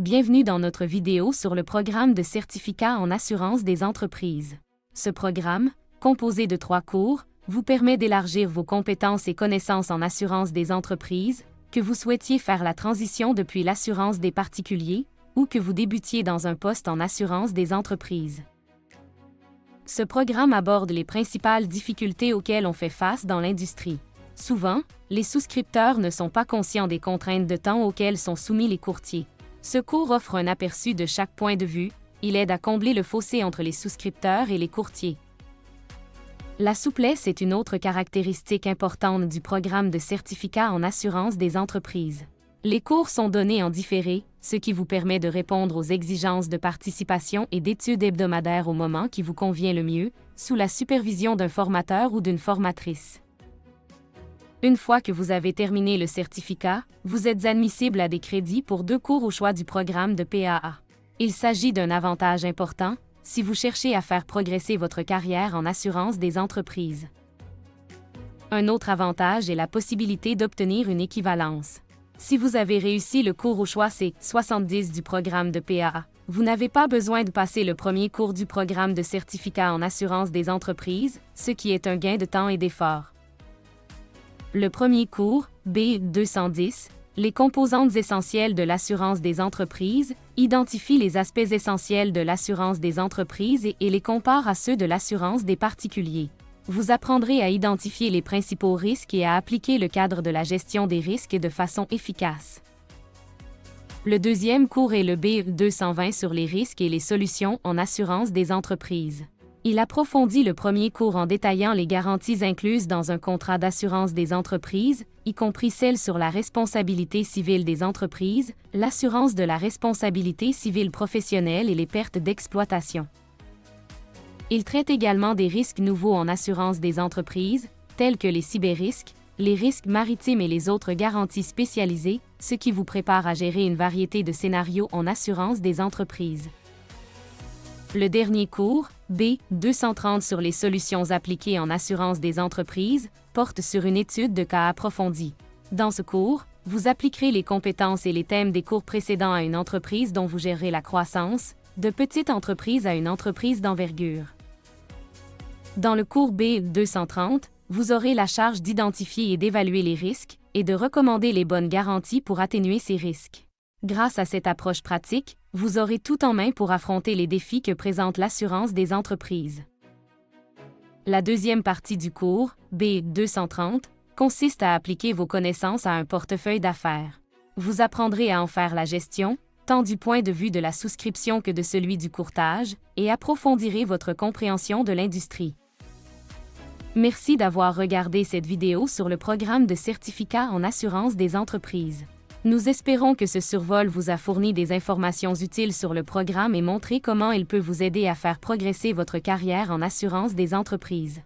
Bienvenue dans notre vidéo sur le programme de certificat en assurance des entreprises. Ce programme, composé de 3 cours, vous permet d'élargir vos compétences et connaissances en assurance des entreprises, que vous souhaitiez faire la transition depuis l'assurance des particuliers, ou que vous débutiez dans un poste en assurance des entreprises. Ce programme aborde les principales difficultés auxquelles on fait face dans l'industrie. Souvent, les souscripteurs ne sont pas conscients des contraintes de temps auxquelles sont soumis les courtiers. Ce cours offre un aperçu de chaque point de vue, il aide à combler le fossé entre les souscripteurs et les courtiers. La souplesse est une autre caractéristique importante du programme de certificat en assurance des entreprises. Les cours sont donnés en différé, ce qui vous permet de répondre aux exigences de participation et d'études hebdomadaires au moment qui vous convient le mieux, sous la supervision d'un formateur ou d'une formatrice. Une fois que vous avez terminé le certificat, vous êtes admissible à des crédits pour 2 cours au choix du programme de PAA. Il s'agit d'un avantage important si vous cherchez à faire progresser votre carrière en assurance des entreprises. Un autre avantage est la possibilité d'obtenir une équivalence. Si vous avez réussi le cours au choix C70 du programme de PAA, vous n'avez pas besoin de passer le premier cours du programme de certificat en assurance des entreprises, ce qui est un gain de temps et d'effort. Le premier cours, B210, les composantes essentielles de l'assurance des entreprises, identifie les aspects essentiels de l'assurance des entreprises et les compare à ceux de l'assurance des particuliers. Vous apprendrez à identifier les principaux risques et à appliquer le cadre de la gestion des risques de façon efficace. Le deuxième cours est le B220 sur les risques et les solutions en assurance des entreprises. Il approfondit le premier cours en détaillant les garanties incluses dans un contrat d'assurance des entreprises, y compris celles sur la responsabilité civile des entreprises, l'assurance de la responsabilité civile professionnelle et les pertes d'exploitation. Il traite également des risques nouveaux en assurance des entreprises, tels que les cyberrisques, les risques maritimes et les autres garanties spécialisées, ce qui vous prépare à gérer une variété de scénarios en assurance des entreprises. Le dernier cours, B230 sur les solutions appliquées en assurance des entreprises, porte sur une étude de cas approfondie. Dans ce cours, vous appliquerez les compétences et les thèmes des cours précédents à une entreprise dont vous gérez la croissance, de petite entreprise à une entreprise d'envergure. Dans le cours B230, vous aurez la charge d'identifier et d'évaluer les risques et de recommander les bonnes garanties pour atténuer ces risques. Grâce à cette approche pratique, vous aurez tout en main pour affronter les défis que présente l'assurance des entreprises. La deuxième partie du cours, B230, consiste à appliquer vos connaissances à un portefeuille d'affaires. Vous apprendrez à en faire la gestion, tant du point de vue de la souscription que de celui du courtage, et approfondirez votre compréhension de l'industrie. Merci d'avoir regardé cette vidéo sur le programme de certificat en assurance des entreprises. Nous espérons que ce survol vous a fourni des informations utiles sur le programme et montré comment il peut vous aider à faire progresser votre carrière en assurance des entreprises.